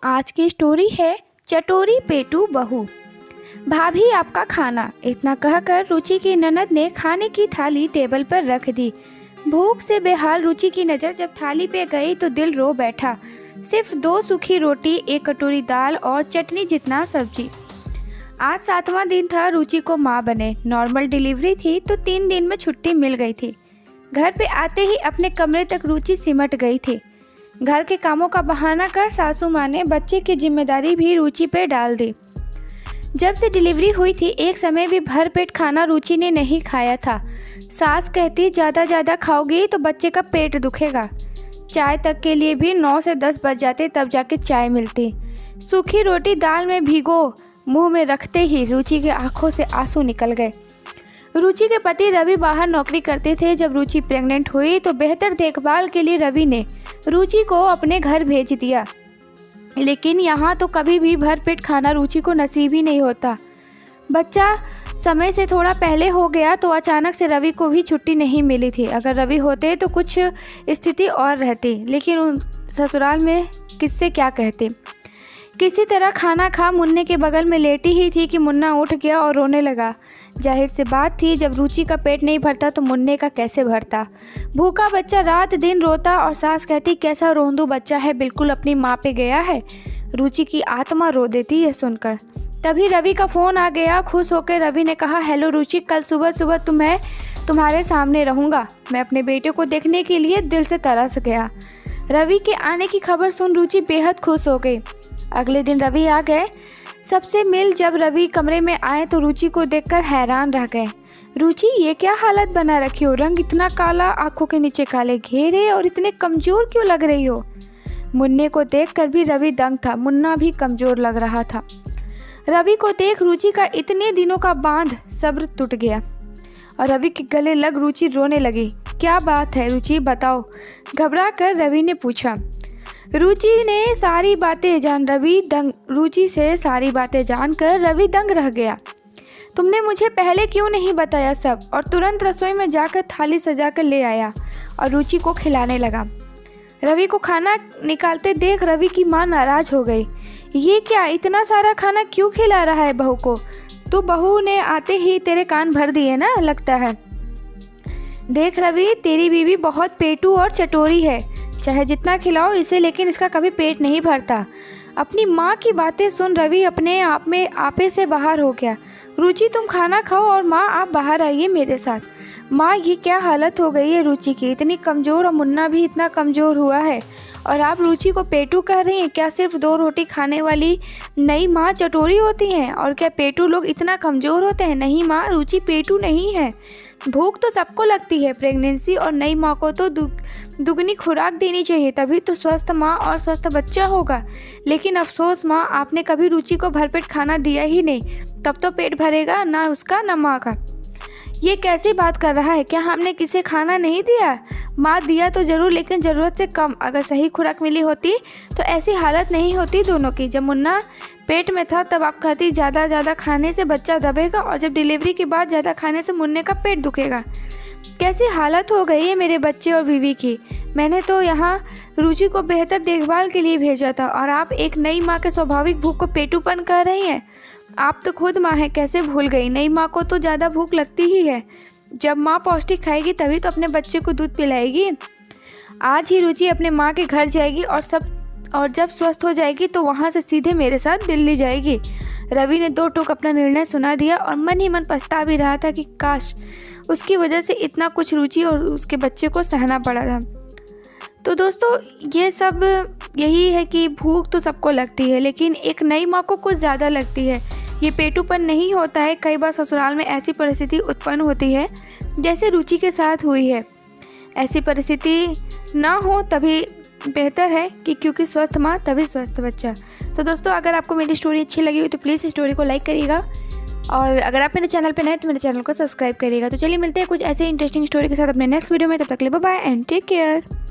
आज की स्टोरी है चटोरी पेटू बहू। भाभी आपका खाना, इतना कहकर रुचि की ननद ने खाने की थाली टेबल पर रख दी। भूख से बेहाल रुचि की नज़र जब थाली पे गई तो दिल रो बैठा। सिर्फ 2 सूखी रोटी, 1 कटोरी दाल और चटनी जितना सब्जी। आज 7वां दिन था रुचि को माँ बने। नॉर्मल डिलीवरी थी तो 3 दिन में छुट्टी मिल गई थी। घर पे आते ही अपने कमरे तक रुचि सिमट गई थी। घर के कामों का बहाना कर सासू माँ ने बच्चे की जिम्मेदारी भी रुचि पे डाल दी। जब से डिलीवरी हुई थी एक समय भी भर पेट खाना रुचि ने नहीं खाया था। सास कहती ज़्यादा खाओगी तो बच्चे का पेट दुखेगा। चाय तक के लिए भी 9 से 10 बज जाते तब जाके चाय मिलती। सूखी रोटी दाल में भिगो मुंह में रखते ही रुचि की आंखों से आंसू निकल गए। रुचि के पति रवि बाहर नौकरी करते थे। जब रुचि प्रेग्नेंट हुई तो बेहतर देखभाल के लिए रवि ने रुचि को अपने घर भेज दिया, लेकिन यहाँ तो कभी भी भरपेट खाना रुचि को नसीब ही नहीं होता। बच्चा समय से थोड़ा पहले हो गया तो अचानक से रवि को भी छुट्टी नहीं मिली थी। अगर रवि होते तो कुछ स्थिति और रहती, लेकिन उन ससुराल में किससे क्या कहते। किसी तरह खाना खा मुन्ने के बगल में लेटी ही थी कि मुन्ना उठ गया और रोने लगा। जाहिर सी बात थी, जब रुचि का पेट नहीं भरता तो मुन्ने का कैसे भरता। भूखा बच्चा रात दिन रोता और सास कहती कैसा रोंदू बच्चा है, बिल्कुल अपनी माँ पे गया है। रुचि की आत्मा रो देती है सुनकर। तभी रवि का फ़ोन आ गया। खुश होकर रवि ने कहा, हेलो रुचि, कल सुबह सुबह मैं तुम्हारे सामने रहूँगा। मैं अपने बेटे को देखने के लिए दिल से तरस गया। रवि के आने की खबर सुन रुचि बेहद खुश हो गई। अगले दिन रवि आ गए। सबसे मिल जब रवि कमरे में आए तो रुचि को देखकर हैरान रह गए। रुचि, ये क्या हालत बना रखी हो? रंग इतना काला, आंखों के नीचे काले घेरे और इतने कमज़ोर क्यों लग रही हो? मुन्ने को देखकर भी रवि दंग था। मुन्ना भी कमज़ोर लग रहा था। रवि को देख रुचि का इतने दिनों का बांध सब्र टूट गया और रवि के गले लग रुचि रोने लगी। क्या बात है रुचि, बताओ, घबरा कर रवि ने पूछा। रुचि से सारी बातें जानकर रवि दंग रह गया। तुमने मुझे पहले क्यों नहीं बताया सब? और तुरंत रसोई में जाकर थाली सजाकर ले आया और रुचि को खिलाने लगा। रवि को खाना निकालते देख रवि की माँ नाराज हो गई। ये क्या, इतना सारा खाना क्यों खिला रहा है बहू को? तो बहू ने आते ही तेरे कान भर दिए ना, लगता है। देख रवि, तेरी बीवी बहुत पेटू और चटोरी है। चाहे जितना खिलाओ इसे, लेकिन इसका कभी पेट नहीं भरता। अपनी माँ की बातें सुन रवि अपने आप में आपे से बाहर हो गया। रुचि, तुम खाना खाओ और माँ आप बाहर आइए मेरे साथ। माँ, ये क्या हालत हो गई है रुचि की? इतनी कमज़ोर और मुन्ना भी इतना कमज़ोर हुआ है और आप रुचि को पेटू कह रही हैं? क्या सिर्फ 2 रोटी खाने वाली नई माँ चटोरी होती हैं? और क्या पेटू लोग इतना कमज़ोर होते हैं? नहीं माँ, रुचि पेटू नहीं है। भूख तो सबको लगती है। प्रेगनेंसी और नई माँ को तो दुगनी खुराक देनी चाहिए, तभी तो स्वस्थ माँ और स्वस्थ बच्चा होगा। लेकिन अफसोस माँ, आपने कभी रुचि को भरपेट खाना दिया ही नहीं। तब तो पेट भरेगा ना उसका ना माँ का। ये कैसी बात कर रहा है? क्या हमने किसे खाना नहीं दिया? माँ, दिया तो ज़रूर, लेकिन ज़रूरत से कम। अगर सही खुराक मिली होती तो ऐसी हालत नहीं होती दोनों की। जब मुन्ना पेट में था तब आप कहती ज़्यादा खाने से बच्चा दबेगा, और जब डिलीवरी के बाद ज़्यादा खाने से मुन्ने का पेट दुखेगा। कैसी हालत हो गई है मेरे बच्चे और बीवी की। मैंने तो यहाँ रुचि को बेहतर देखभाल के लिए भेजा था और आप एक नई माँ के स्वाभाविक भूख को पेटूपन कह रही हैं। आप तो खुद माँ हैं, कैसे भूल गई? नई माँ को तो ज़्यादा भूख लगती ही है। जब माँ पौष्टिक खाएगी तभी तो अपने बच्चे को दूध पिलाएगी। आज ही रुचि अपने माँ के घर जाएगी और जब स्वस्थ हो जाएगी तो वहाँ से सीधे मेरे साथ दिल्ली जाएगी। रवि ने 2 टूक अपना निर्णय सुना दिया और मन ही मन पछता भी रहा था कि काश उसकी वजह से इतना कुछ रुचि और उसके बच्चे को सहना पड़ा था। तो दोस्तों, ये सब यही है कि भूख तो सबको लगती है, लेकिन एक नई माँ को कुछ ज़्यादा लगती है। ये पेटूपन नहीं होता है। कई बार ससुराल में ऐसी परिस्थिति उत्पन्न होती है जैसे रुचि के साथ हुई है। ऐसी परिस्थिति ना हो तभी बेहतर है कि क्योंकि स्वस्थ माँ तभी स्वस्थ बच्चा। तो दोस्तों, अगर आपको मेरी स्टोरी अच्छी लगी हो तो प्लीज़ इस स्टोरी को लाइक करिएगा, और अगर आप मेरे चैनल पर नए तो मेरे चैनल को सब्सक्राइब करिएगा। तो चलिए मिलते हैं कुछ ऐसे इंटरेस्टिंग स्टोरी के साथ अपने नेक्स्ट वीडियो में। तब तक के लिए bye bye and take care.